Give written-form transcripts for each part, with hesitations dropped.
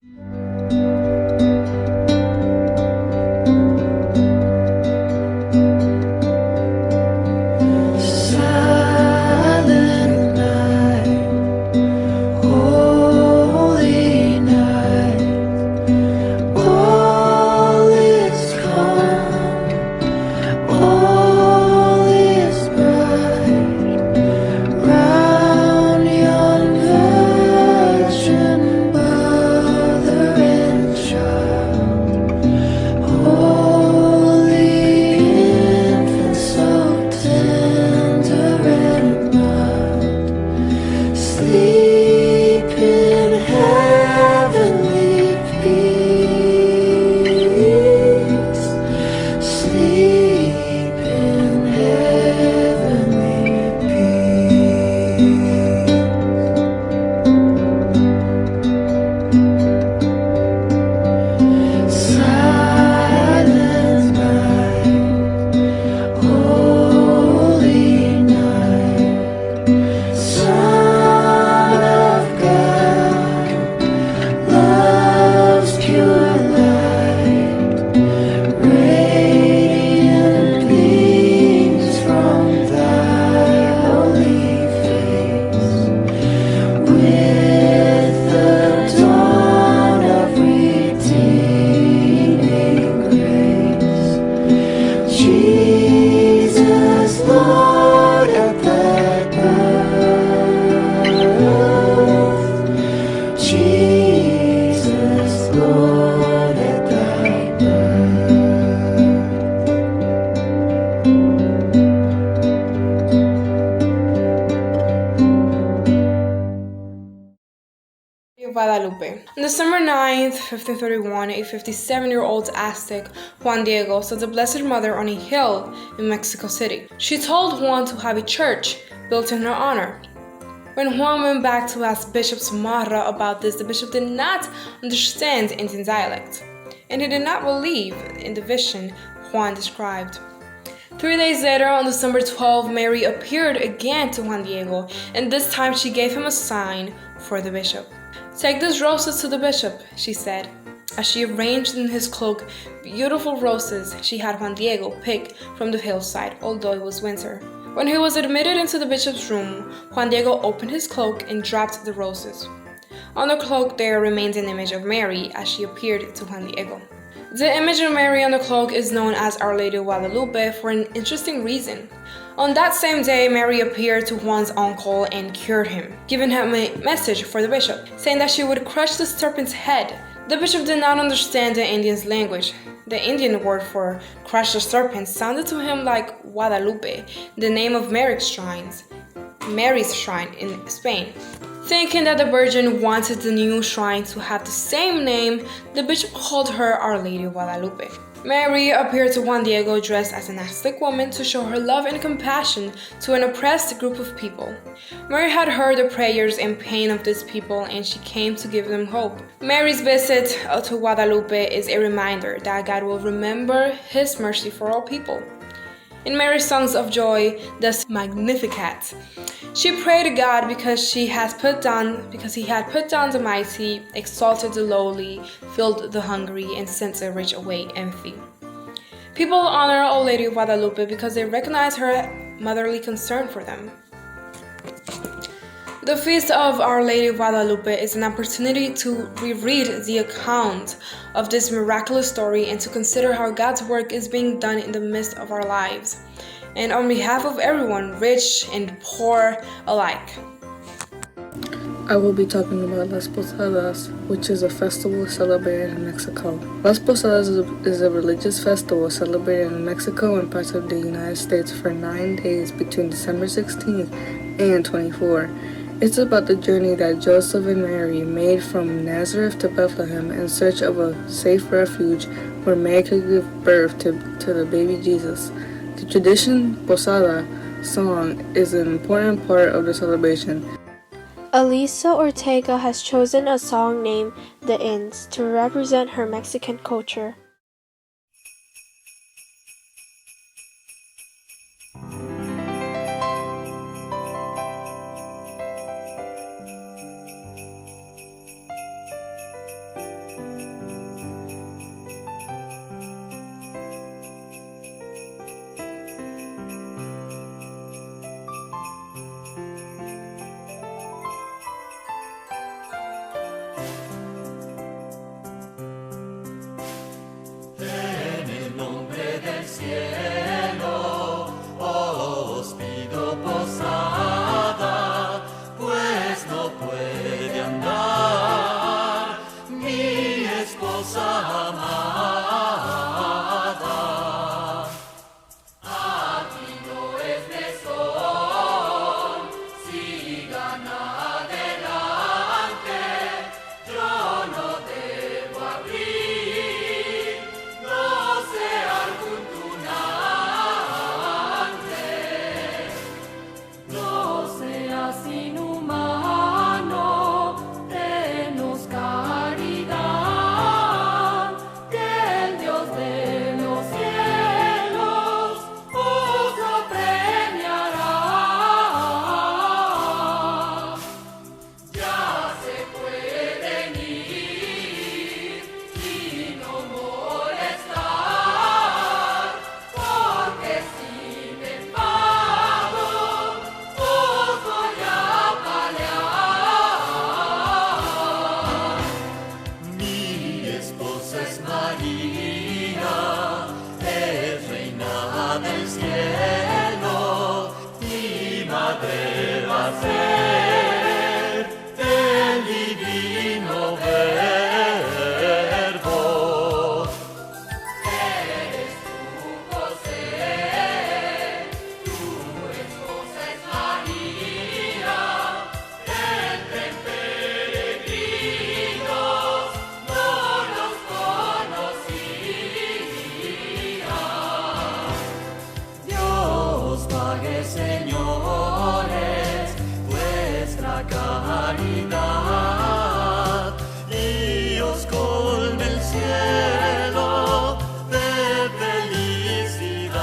Silent night, holy night, all is calm, all is bright, round yon virgin mother and child, holy infant, so tender and mild, sleep in heavenly peace, sleep in heavenly peace. Silent night, holy night, Son of God, love's pure light, radiant beams from thy holy face, with the dawn of redeeming grace. Jesus, Lord, at thy birth, Jesus, Lord, at thy birth. Guadalupe. On December 9th, 1531, a 57-year-old Aztec, Juan Diego, saw the Blessed Mother on a hill in Mexico City. She told Juan to have a church built in her honor. When Juan went back to ask Bishop Samarra about this, the bishop did not understand Indian dialect, and he did not believe in the vision Juan described. 3 days later, on December 12, Mary appeared again to Juan Diego, and this time she gave him a sign for the bishop. "Take these roses to the bishop," she said, as she arranged in his cloak beautiful roses she had Juan Diego pick from the hillside, although it was winter. When he was admitted into the bishop's room, Juan Diego opened his cloak and dropped the roses. On the cloak there remained an image of Mary as she appeared to Juan Diego. The image of Mary on the cloak is known as Our Lady of Guadalupe for an interesting reason. On that same day, Mary appeared to Juan's uncle and cured him, giving him a message for the bishop, saying that she would crush the serpent's head. The bishop did not understand the Indian's language. The Indian word for crush the serpent sounded to him like Guadalupe, the name of Mary's shrine in Spain. Thinking that the Virgin wanted the new shrine to have the same name, the bishop called her Our Lady of Guadalupe. Mary appeared to Juan Diego dressed as an Aztec woman to show her love and compassion to an oppressed group of people. Mary had heard the prayers and pain of these people, and she came to give them hope. Mary's visit to Guadalupe is a reminder that God will remember His mercy for all people. In Mary's songs of joy, the Magnificat, she prayed to God because He had put down the mighty, exalted the lowly, filled the hungry, and sent the rich away empty. People honor Our Lady of Guadalupe because they recognize her motherly concern for them. The Feast of Our Lady of Guadalupe is an opportunity to reread the account of this miraculous story and to consider how God's work is being done in the midst of our lives, and on behalf of everyone, rich and poor alike. I will be talking about Las Posadas, which is a festival celebrated in Mexico. Las Posadas is a religious festival celebrated in Mexico and parts of the United States for 9 days between December 16th and 24. It's about the journey that Joseph and Mary made from Nazareth to Bethlehem in search of a safe refuge where Mary could give birth to the baby Jesus. The tradition Posada song is an important part of the celebration. Elisa Ortega has chosen a song named The Inns to represent her Mexican culture. nacer del divino verbo. Eres tú, José, tu esposa es María, entre peregrinos no los conocía. Dios pague, señores, vuestra caridad y os colme el cielo de felicidad.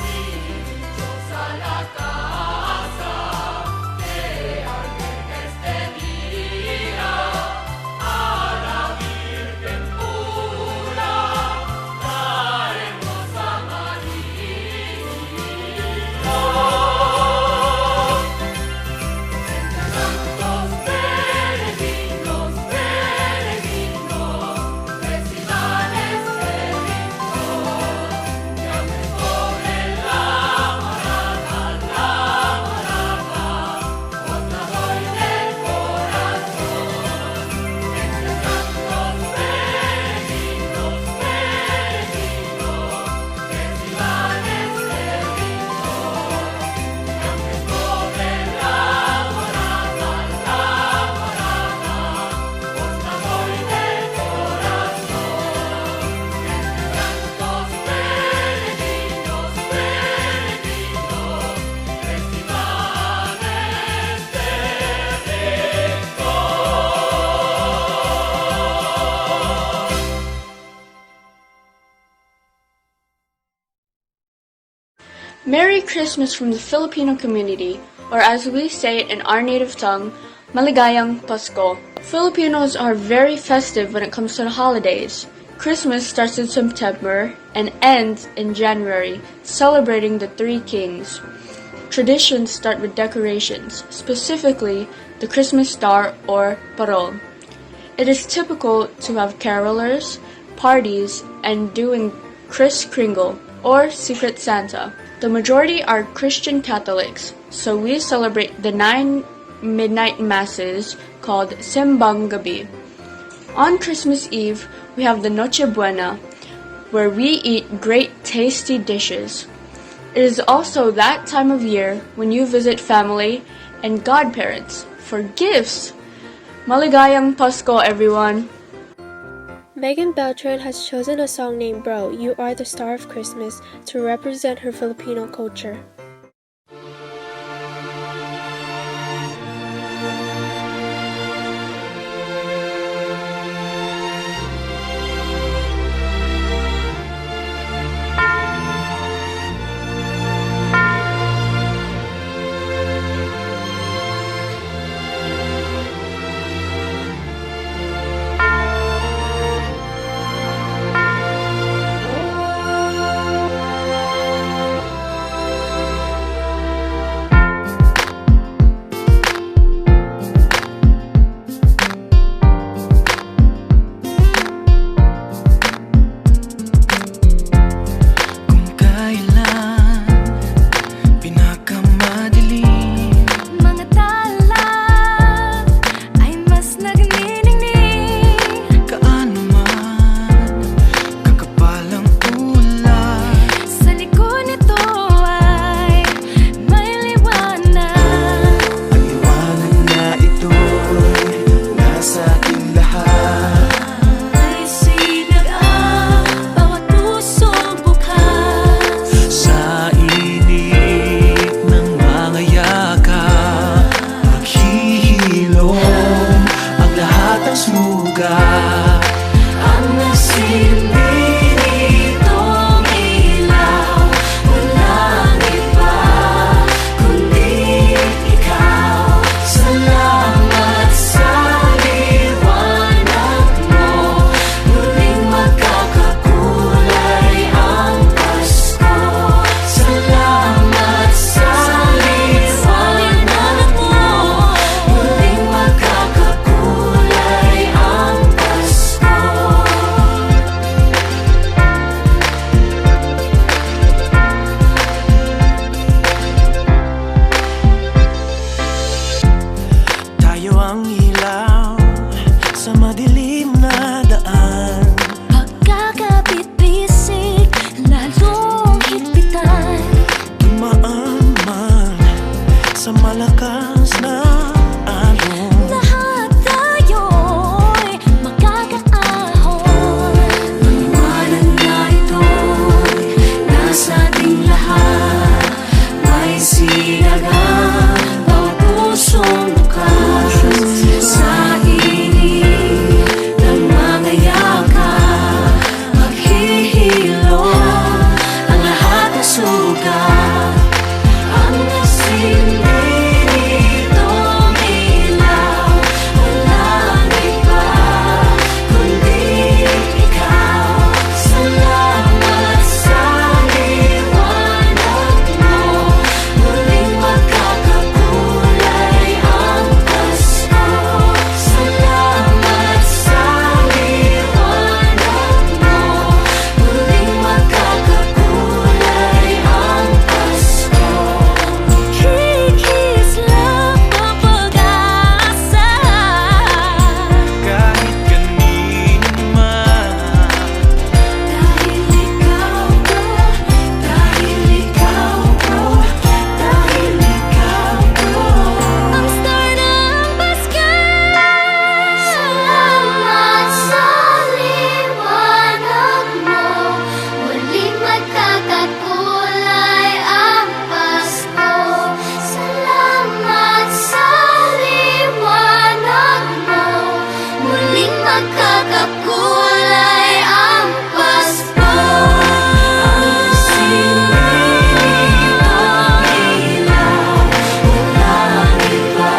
Dichosa la casa que alberga este día a la Virgen pura, la hermosa María. Entre tantos peregrinos, reciban este licor, que aunque sobre la morada, os la doy del corazón. Entre tantos peregrinos, reciban este licor, que aunque sobre la morada, os la doy del corazón. Entre tantos peregrinos, reciban este Merry Christmas from the Filipino community, or as we say it in our native tongue, Maligayang Pasko. Filipinos are very festive when it comes to the holidays. Christmas starts in September and ends in January, celebrating the Three Kings. Traditions start with decorations, specifically the Christmas star or parol. It is typical to have carolers, parties, and doing Kris Kringle or Secret Santa. The majority are Christian Catholics, so we celebrate the 9 midnight masses called Simbang Gabi. On Christmas Eve, we have the Noche Buena, where we eat great tasty dishes. It is also that time of year when you visit family and godparents for gifts. Maligayang Pasko, everyone! Megan Beltran has chosen a song named Bro, You Are the Star of Christmas to represent her Filipino culture. sa malakas na alon. Lahat tayo'y makakaahon. Paliwanag na ito'y nasa ating lahat. May sinagang bawat pusong bukas. Sa init ng mga yakap, maghihilom ang lahat ng sugat. Ang nasilid itong ilaw, walang iba kundi ikaw. Salamat sa liwanag mo, muling magkakakulay ang Pasko. Salamat sa liwanag mo, muling magkakakulay ang Pasko. Kikislap ang pag-asa. Kahit kanino man, Dahil ikaw ko, dahil ikaw ko, dahil ikaw ko, ang star ng Pasko. Salamat sa liwanag mo, muling magkakakulay ang Pasko. Salamat sa liwanag mo, muling magkakakulay ang Pasko. Ang silid ng ilaw, walang iba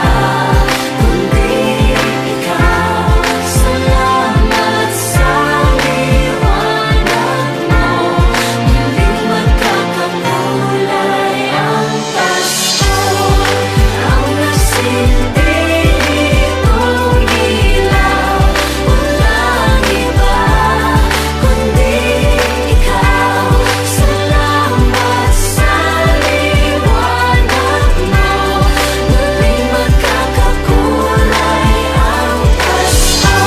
kundi ikaw. Salamat sa liwanag mo, muling magkakakulay ang Pasko. Ang nasilid itong ilaw, walang iba kundi ikaw. Salamat sa liwanag mo, muling magkakakulay ang Pasko.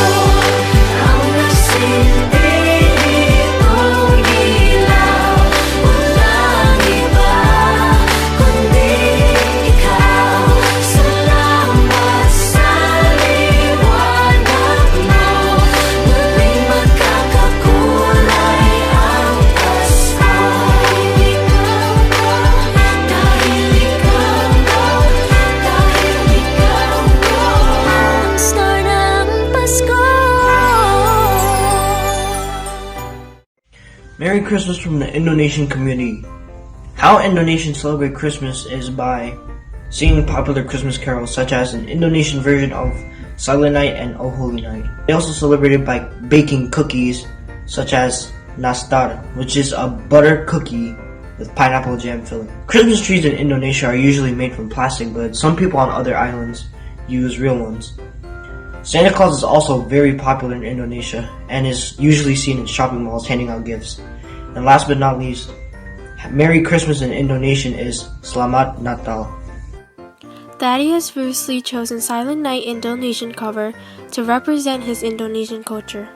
Ang nasilid itong ilaw, walang iba kundi ikaw. Salamat sa liwanag mo, muling magkakakulay ang Pasko. Dahil ikaw ko, dahil ikaw ko, ang star ng Pasko. Merry Christmas from the Indonesian community. How Indonesians celebrate Christmas is by singing popular Christmas carols such as an Indonesian version of Silent Night and O Holy Night. They also celebrate it by baking cookies such as nastar, which is a butter cookie with pineapple jam filling. Christmas trees in Indonesia are usually made from plastic, but some people on other islands use real ones. Santa Claus is also very popular in Indonesia and is usually seen in shopping malls handing out gifts. And last but not least, Merry Christmas in Indonesian is Selamat Natal. Thaddeus Rusli chosen Silent Night Indonesian cover to represent his Indonesian culture.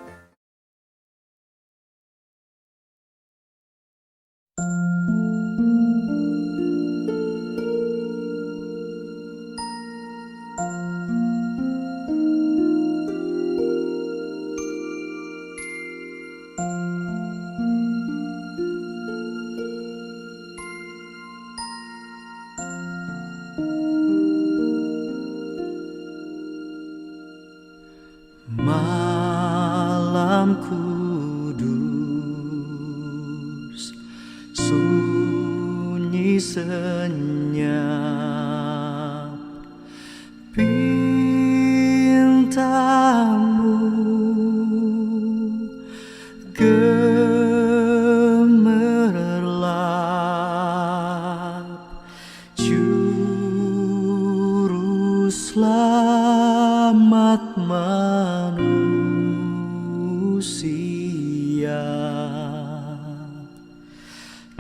malam kudus, sunyi senyap, bintangmu gemerlap, juru selamat manusia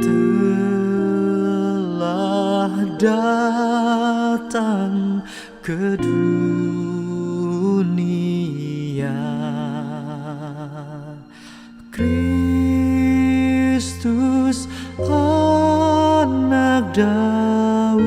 telah datang ke dunia. Kristus anak Daud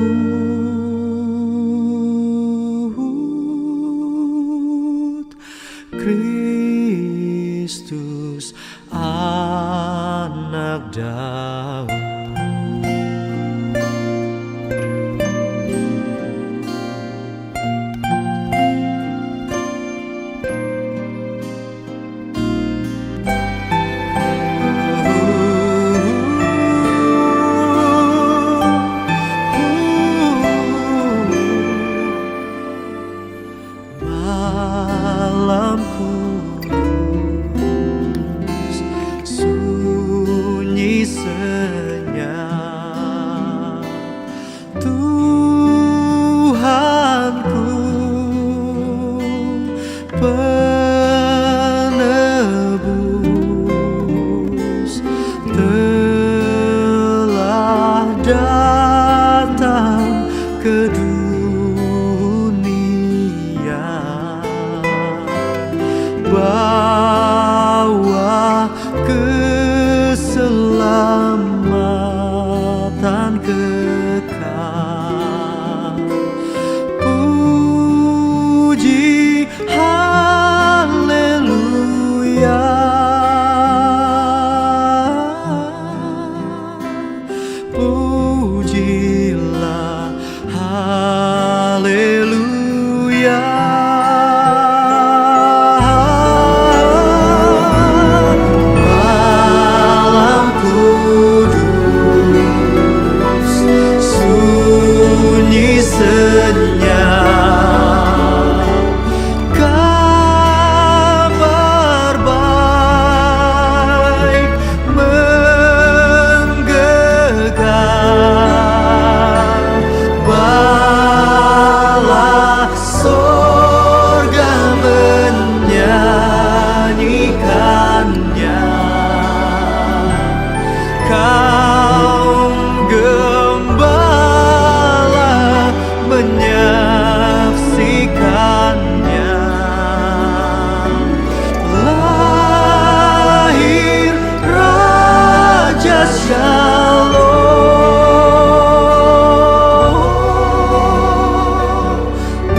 ke dunia, bawa keselamatan kekal. Puji haleluya, pujilah haleluya. Malam kudus, sunyi senyap, kabar baik menggegam. Bala sorga menyanyikannya, kaum gembala menyaksikannya. Lahir Raja Shalom,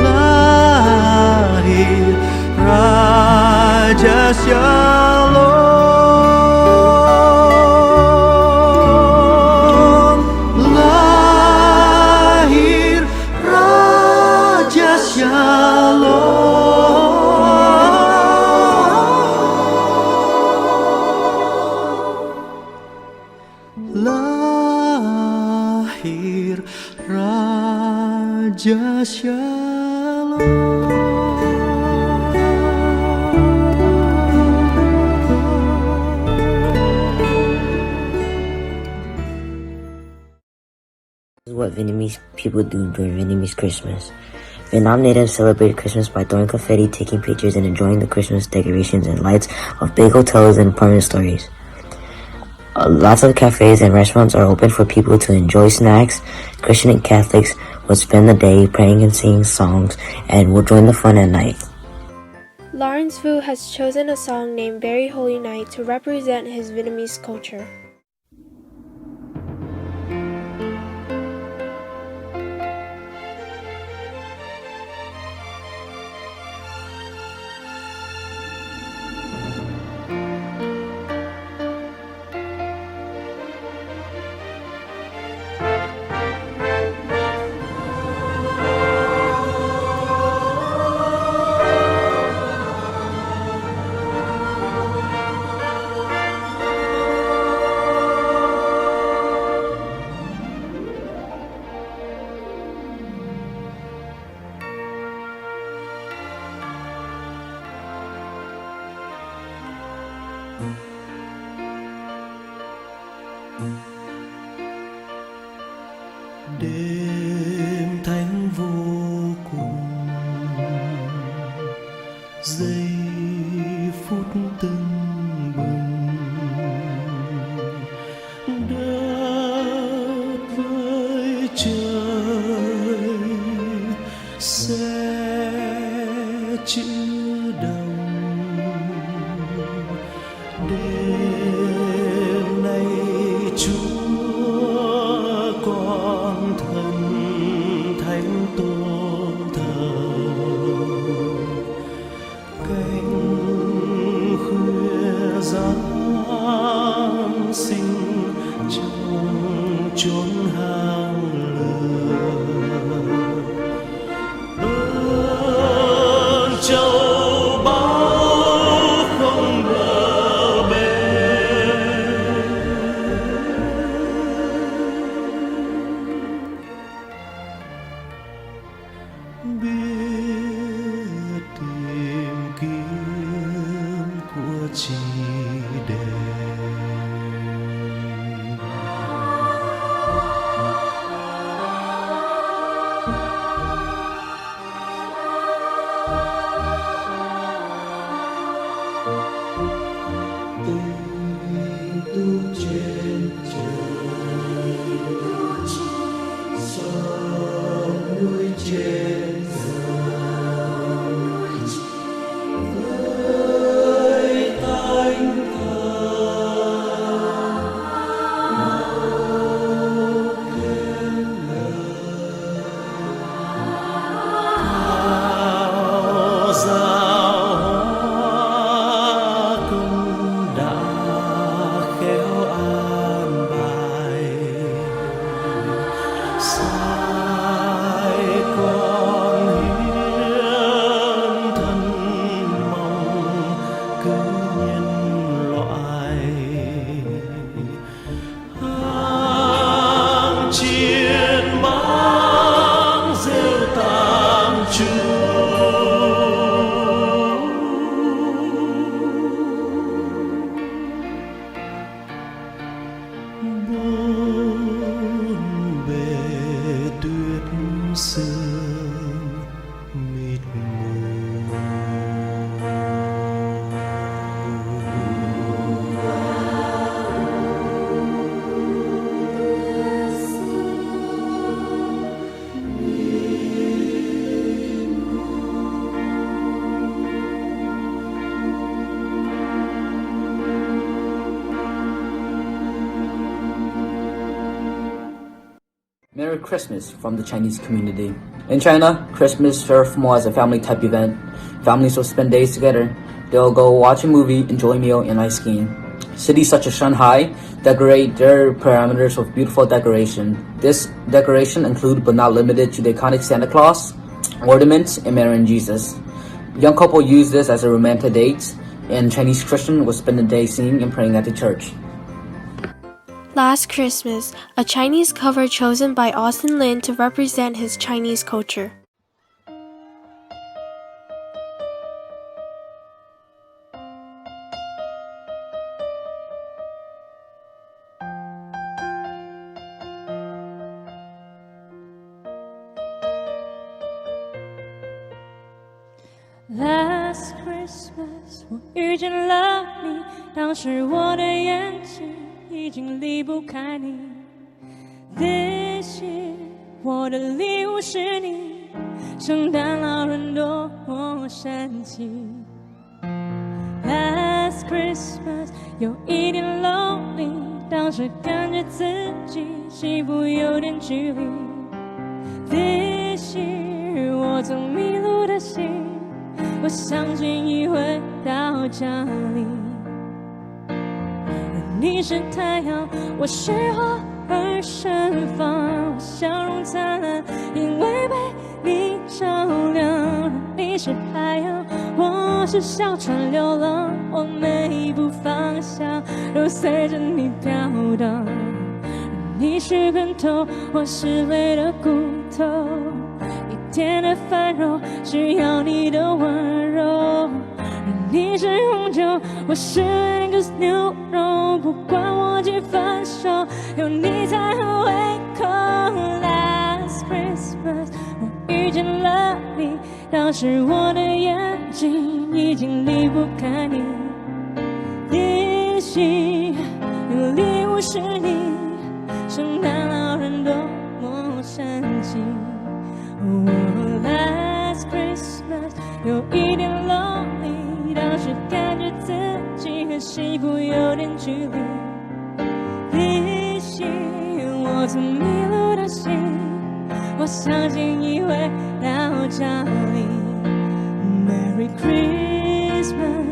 lahir Raja Shalom, lahir Raja Shalom, lahir Raja This is what Vietnamese people do during Vietnamese Christmas. Vietnam natives celebrate Christmas by throwing confetti, taking pictures, and enjoying the Christmas decorations and lights of big hotels and apartment stories. Lots of cafes and restaurants are open for people to enjoy snacks. Christian and Catholics would spend the day praying and singing songs and will join the fun at night. Lawrence Vu has chosen a song named Very Holy Night to represent his Vietnamese culture. Đêm thánh vô cùng, giây phút tưng bừng, đất với trời sẽ chữ đồng. Đêm nay Chúa con thần thánh tôn thờ, cánh khuya giáng sinh trong chốn hang lửa. Ơn Chúa Sai con hiến thân mong cứ nhân loại hàng chiến mãn rêu tam bốn bề tuyết sương mịt mù. Merry Christmas from the Chinese community. In China, Christmas served more as a family type event. Families will spend days together. They'll go watch a movie, enjoy a meal, and ice skiing. Cities such as Shanghai decorate their parameters with beautiful decoration. This decoration include but not limited to the iconic Santa Claus, ornaments, and Mary and Jesus. Young couple use this as a romantic date, and Chinese Christian will spend the day singing and praying at the church. Last Christmas, a Chinese cover chosen by Austin Lin to represent his Chinese culture. Last Christmas， 我遇见了你，当时我的眼睛已经离不开你。This year， 我的礼物是你，圣诞老人多么神奇。Last Christmas， 有一点 lonely， 当时感觉自己幸福有点距离。This year， 我曾迷路的心。我相信你会到家里，而你是太阳，我是花儿盛放，我笑容灿烂，因为被你照亮。你是海洋，我是小船流浪，我每一步方向都随着你飘荡。而你是源头，我是泪的骨头。一天的繁荣需要你的温柔，而你是红酒，我是 Angus 牛肉，不管我几分熟，有你才很胃口。Last Christmas， 我遇见了你，当时我的眼睛已经离不开你。This year， 有礼物是你，圣诞老人多么神奇。Last Christmas， 有一点 lonely， 当时感觉自己和幸福有点距离。This year， 我曾迷路的心，我相信你会到家里。Merry Christmas。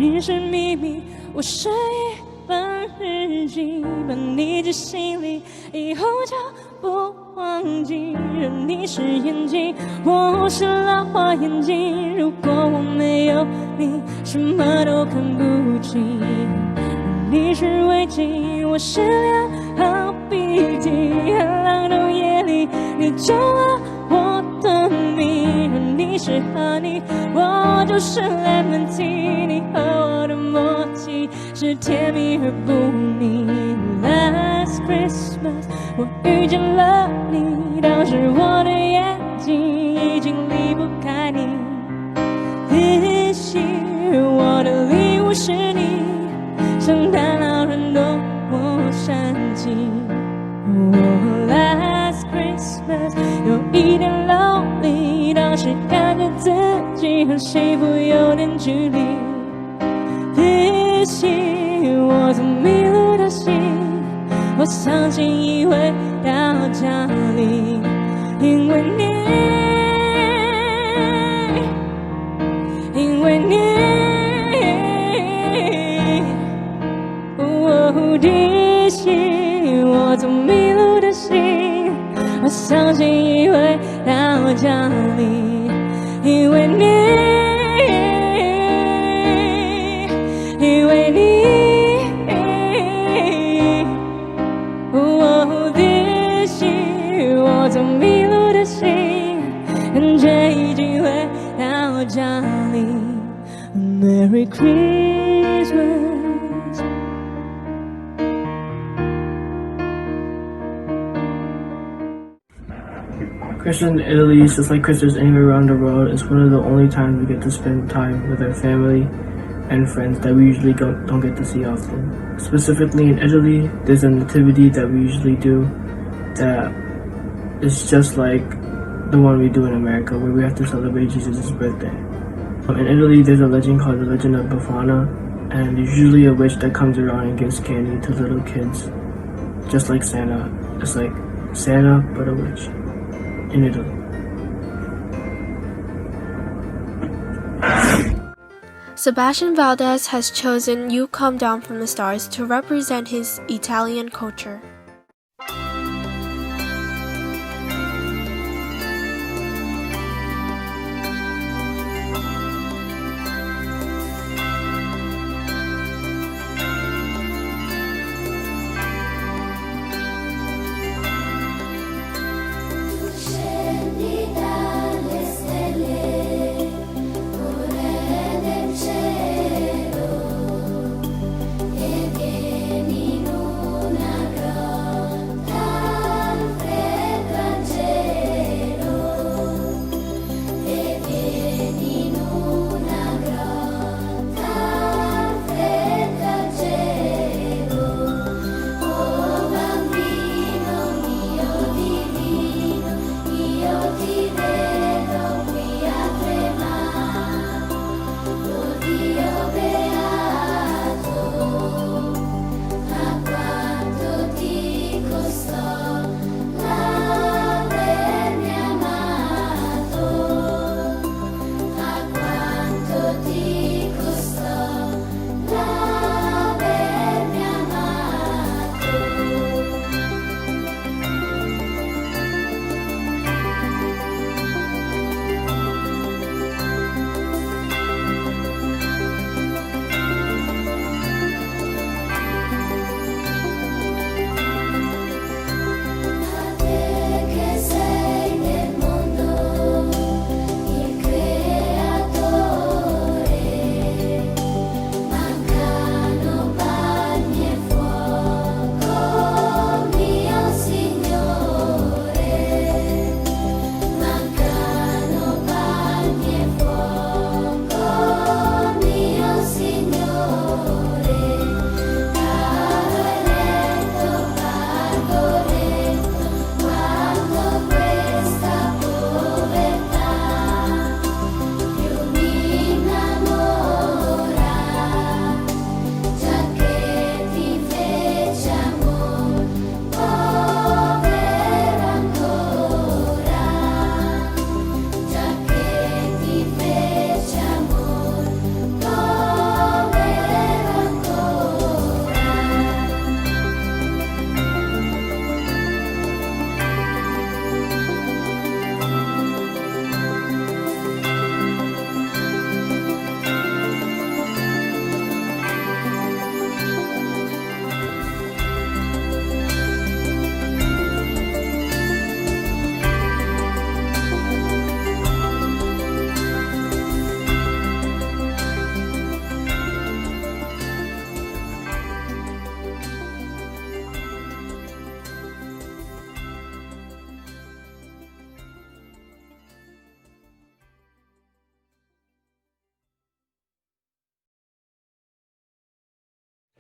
你是秘密，我是一本日记，把你记心里，以后就不忘记。而你是眼睛，我是老花眼镜，如果我没有你，什么都看不清。而你是围巾，我是两行鼻涕，寒冷的夜里，你救了我的命。而你是 honey， 我就是 lemon tea， 你和我的默契是甜蜜而不腻。Last Christmas， 我遇见了你，当时我的眼睛已经离不开你。This year， 我的礼物是你，圣诞老人多么神奇。Last Christmas， 有一点 lonely， 当时感觉自己和幸福有点距离。This year， 我曾迷路的心，我相信你会到我相信一会到家里，因为你，因为你。的心，我走迷路的心，感觉已经回到家里。Merry Christmas。Christmas in Italy is just like Christmas anywhere around the world. It's one of the only times we get to spend time with our family and friends that we usually don't get to see often. Specifically in Italy, there's a nativity that we usually do that is just like the one we do in America, where we have to celebrate Jesus' birthday. In Italy, there's a legend called the Legend of Befana, and there's usually a witch that comes around and gives candy to little kids, just like Santa. It's like Santa, but a witch in Italy. Sebastian Valdez has chosen You Come Down from the Stars to represent his Italian culture.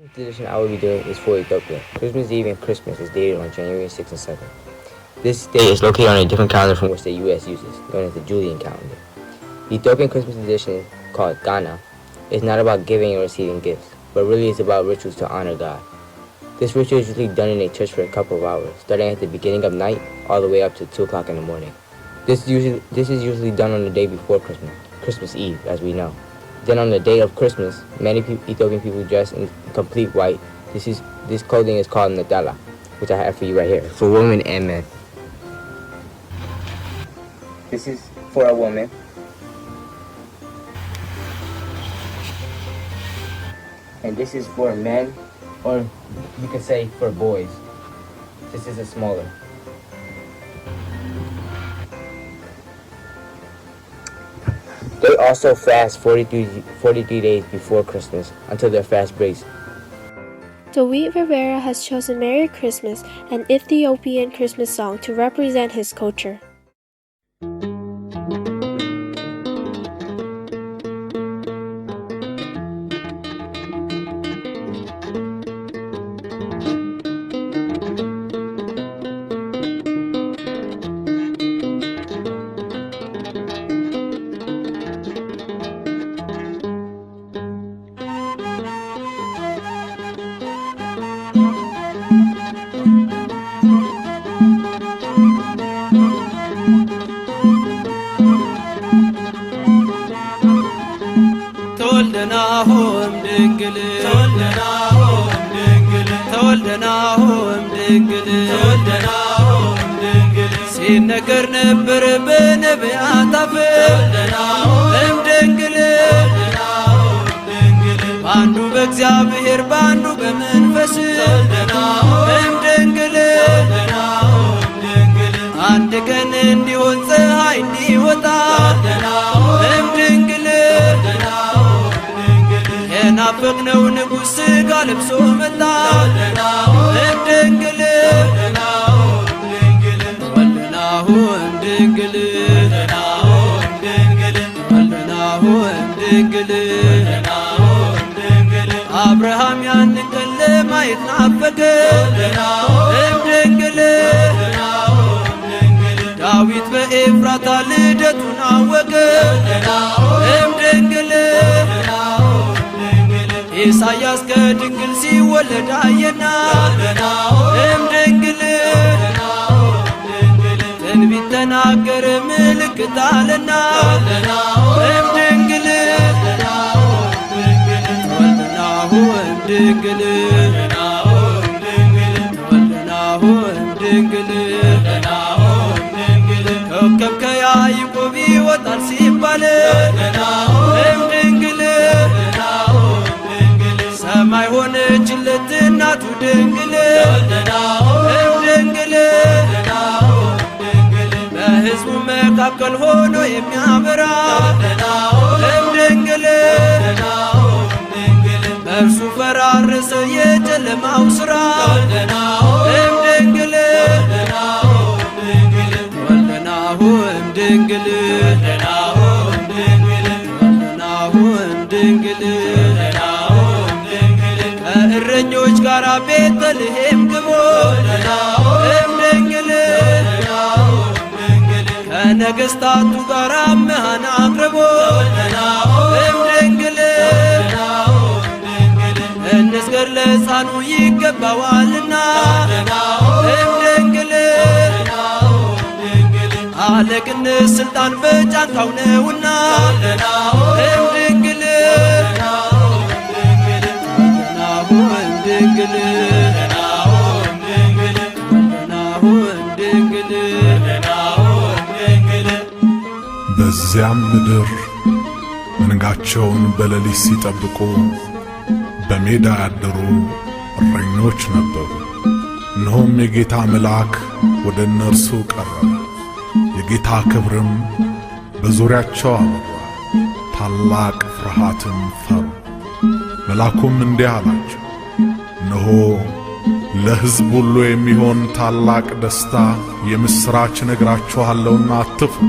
The tradition I will be doing is for Ethiopia. Christmas Eve and Christmas is dated on January 6th and 7th. This day is located on a different calendar from which the U.S. uses, known as the Julian calendar. The Ethiopian Christmas tradition, called Ghana, is not about giving and receiving gifts, but really is about rituals to honor God. This ritual is usually done in a church for a couple of hours, starting at the beginning of night all the way up to 2 o'clock in the morning. This is usually done on the day before Christmas, Christmas Eve, as we know. Then on the day of Christmas, many Ethiopian people dress in complete white. This clothing is called Nadala, which I have for you right here, for women and men. This is for a woman. And this is for men, or you could say for boys. This is a smaller. They also fast 43 days before Christmas until their fast breaks. Dawit Rivera has chosen Merry Christmas, an Ethiopian Christmas song, to represent his culture. ተወልደናሆም ድንግል ተወልደናሆም ድንግል ተወልደናሆም ድንግል ተወልደናሆም ድንግል ሲነገር ነበር በነቢያት አፍ ተወልደናሆም ድንግል ተወልደናሆም ድንግል በአንዱ በእግዚአብሔር በአንዱ በመንፈስ ተወልደናሆም ድንግል ተወልደናሆም ድንግል አንድ ቀን እንዲሆን ፀሐይ እንዲወጣ ተወልደናሆም ድንግል የናፈቅነው ንጉሥ ሥጋ ለብሶ መጣ እምድንግል ተወልደናሁ እምድንግል እምድንግል አብርሃም ያንን ቀን ለማየት ናፈቀ እምድንግል ዳዊት በኤፍራታ ልደቱን አወቀ እምድንግል ኢሳያስ ከድንግል ሲወለድ አየና እምድንግል ትንቢት ተናገረ ምልክት አለና እምድንግል ተወልደናሁ እምድንግል ተወልደናሁ እምድንግል ኮከብ ከያዕቆብ ይወጣል ሲባል እምድንግል ሰማይ ሆነችለት እናቱ ድንግል እምድንግል በሕዝቡ መካከል ሆኖ የሚያበራ እምድንግል በእርሱ ፈራረሰ የጨለማው ሥራ እምድንግል ተወልደናሁ እምድንግል ተወልደናሁ እምድንግል ከእረኞች ጋር ቤተልሔም ግቦ እምድንግል ከነገሥታቱ ጋር መሃን አቅርቦ እምድንግል እንስገድ ለሕፃኑ ይገባዋልና እምድንግል አለቅነት ሥልጣን በጫንቃው ነውና እምድንግል እምድንግል በዚያም ምድር መንጋቸውን በሌሊት ሲጠብቁ በሜዳ ያደሩ እረኞች ነበሩ። እነሆም የጌታ መልአክ ወደ እነርሱ ቀረበ፣ የጌታ ክብርም በዙሪያቸው አበራ፣ ታላቅ ፍርሃትም ፈሩ። መልአኩም እንዲህ አላቸው፣ እነሆ ለሕዝብ ሁሉ የሚሆን ታላቅ ደስታ የምሥራች ነግራችኋለሁና አትፍሩ።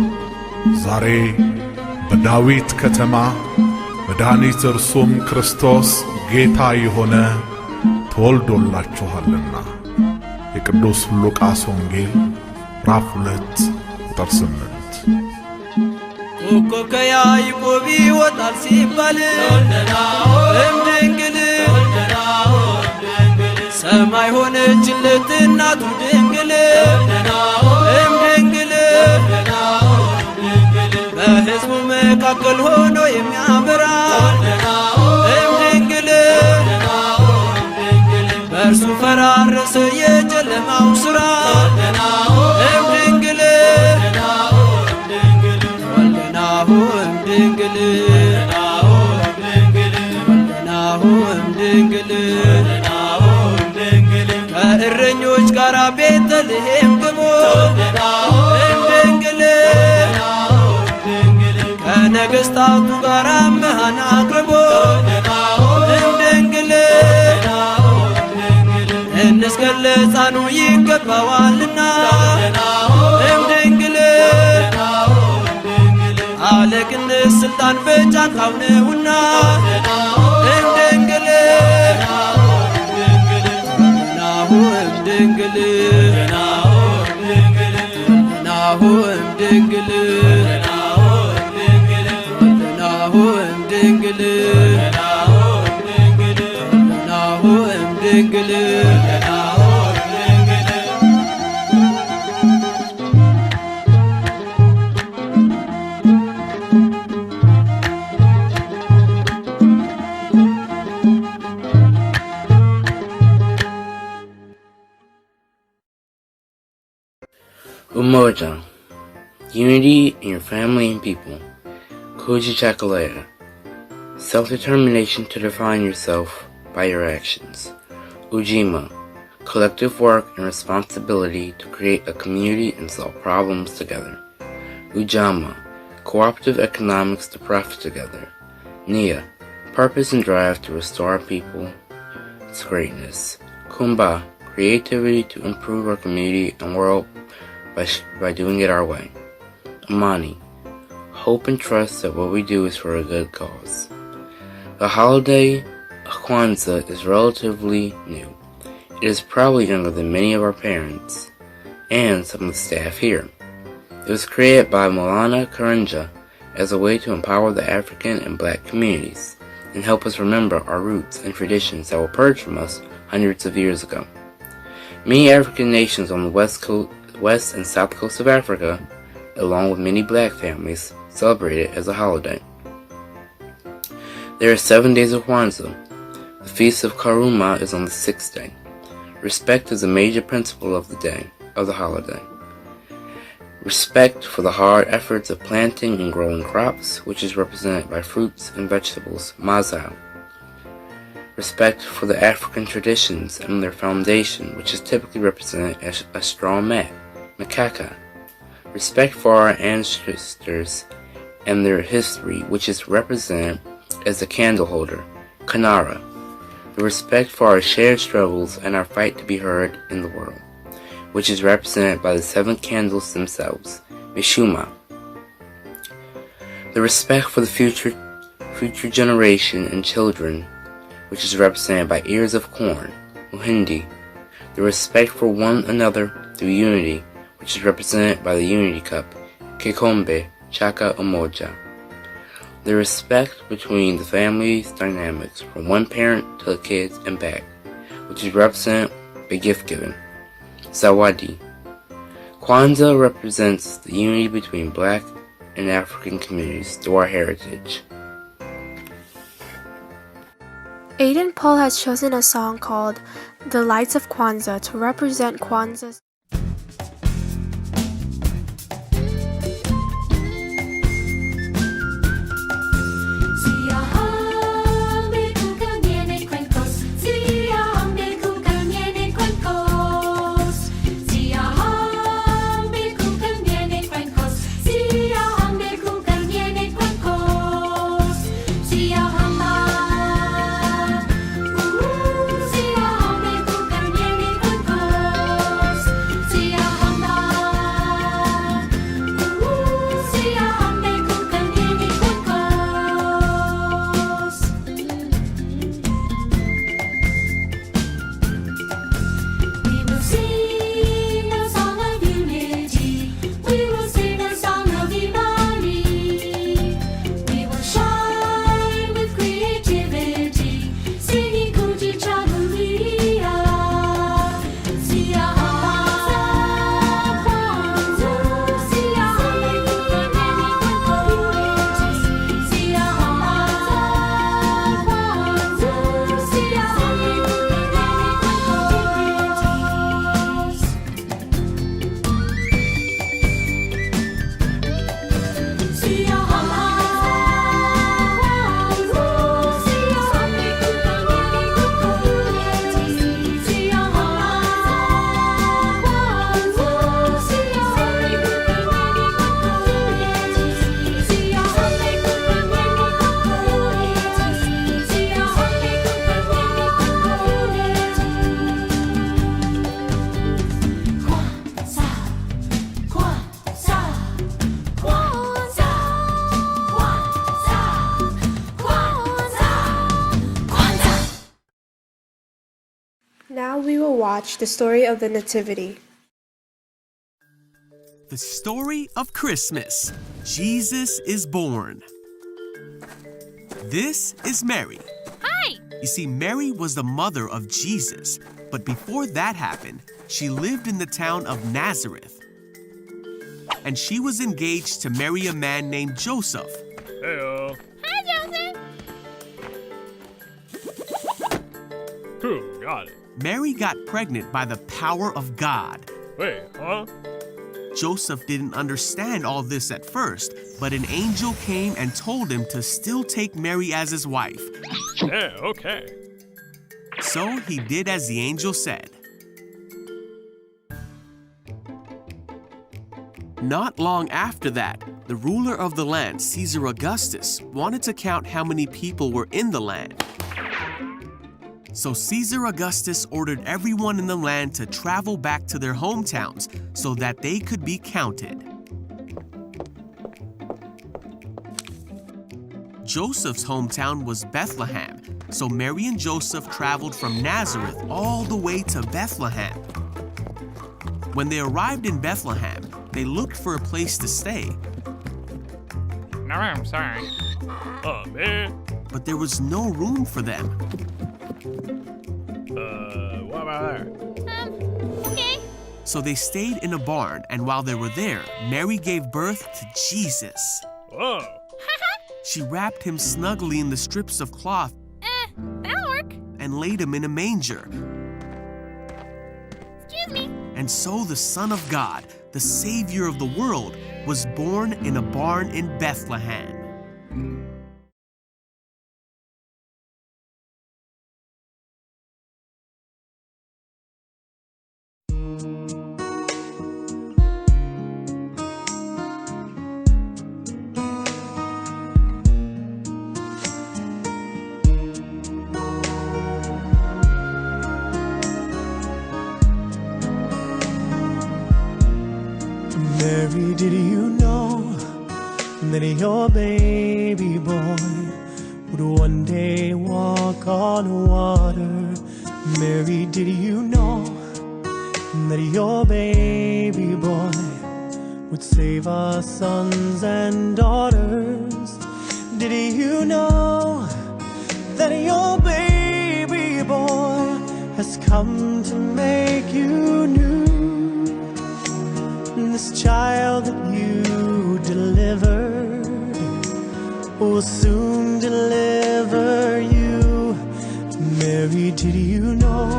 ዛሬ በዳዊት ከተማ መድኃኒት እርሱም ክርስቶስ ጌታ የሆነ ተወልዶላችኋልና። የቅዱስ ሉቃስ ወንጌል ምዕራፍ 2 ቁጥር 8። ኮከብ ከያዕቆብ ይወጣል ሲባል እምድንግል ሰማይ ሆነችለት እናቱ ድንግል እምድንግል በሕዝቡ መካከል ሆኖ የሚያበራ እምድንግል በእርሱ ፈራረሰ የጨለማው ሥራ እምድንግል ተግባዋልና እምድንግል አለቅነት ስልጣን በጫንቃው ነውና እምድንግል ናሁ እምድንግል ናሁ እምድንግል ናሁ እምድንግል ናሁ እምድንግል Umoja, unity in your family and people. Kuji Chakalea, self-determination to define yourself by your actions. Ujima, collective work and responsibility to create a community and solve problems together. Ujama, cooperative economics to profit together. Nia, purpose and drive to restore our people's greatness. Kumba, creativity to improve our community and world by doing it our way. Amani, hope and trust that what we do is for a good cause. The holiday of Kwanzaa is relatively new. It is probably younger than many of our parents and some of the staff here. It was created by Maulana Karanja as a way to empower the African and Black communities and help us remember our roots and traditions that were purged from us hundreds of years ago. Many African nations on the West and South Coast of Africa, along with many Black families, celebrate it as a holiday. There are 7 days of Kwanzaa. The Feast of Karuma is on the 6th day. Respect is a major principle of the holiday. Respect for the hard efforts of planting and growing crops, which is represented by fruits and vegetables, mazao. Respect for the African traditions and their foundation, which is typically represented as a straw mat, makaka. Respect for our ancestors and their history, which is represented as the candle holder, kanara. The respect for our shared struggles and our fight to be heard in the world, which is represented by the 7 candles themselves, mishuma. The respect for the future generation and children, which is represented by ears of corn, muhindi. The respect for one another through unity, which is represented by the unity cup, kikombe, chaka umoja. The respect between the family's dynamics from one parent to the kids and back, which is represented by gift giving, zawadi. Kwanzaa represents the unity between Black and African communities through our heritage. Aiden Paul has chosen a song called The Lights of Kwanzaa to represent Kwanzaa's Now we will watch the story of the Nativity. The story of Christmas. Jesus is born. This is Mary. Hi! You see, Mary was the mother of Jesus, but before that happened, she lived in the town of Nazareth. And she was engaged to marry a man named Joseph. Heyo. Hi, Joseph! Who got it? Mary got pregnant by the power of God. Wait, huh? Joseph didn't understand all this at first, but an angel came and told him to still take Mary as his wife. Yeah, okay. So he did as the angel said. Not long after that, the ruler of the land, Caesar Augustus, wanted to count how many people were in the land. So Caesar Augustus ordered everyone in the land to travel back to their hometowns so that they could be counted. Joseph's hometown was Bethlehem, so Mary and Joseph traveled from Nazareth all the way to Bethlehem. When they arrived in Bethlehem, they looked for a place to stay. No, I'm sorry. Oh, man. But there was no room for them. What about there? Okay. So they stayed in a barn, and while they were there, Mary gave birth to Jesus. Whoa. She wrapped him snugly in the strips of cloth That'll work. and laid him in a manger. Excuse me. And so the Son of God, the Savior of the world, was born in a barn in Bethlehem. Mary, did you know that your baby boy would one day walk on water? Mary, did you know that your baby boy would save our sons and daughters? Did you know that your baby boy has come to make you new? This child that you delivered will soon deliver you. Mary, did you know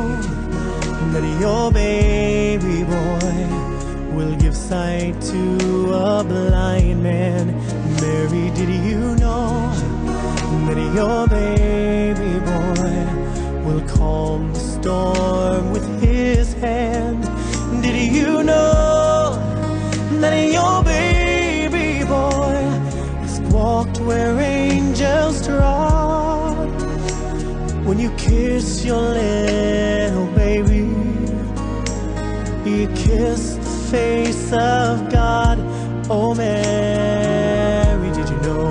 that your baby boy will give sight to a blind man? Mary, did you know that your baby boy will calm the storm with his hand? Did you know that your baby boy has walked where angels trod? When you kiss your little baby, you kiss the face of God. Oh, Mary, did you know?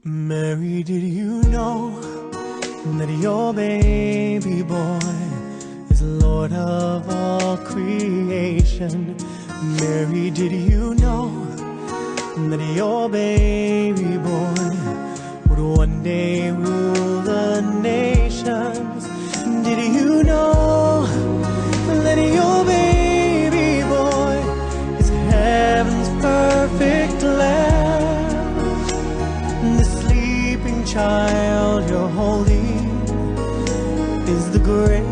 Mary, did you know that your baby boy is Lord of all creation? Mary, did you know that your baby boy would one day rule the nations? Did you know that your baby boy is heaven's perfect lamb? The sleeping child you're holding is the great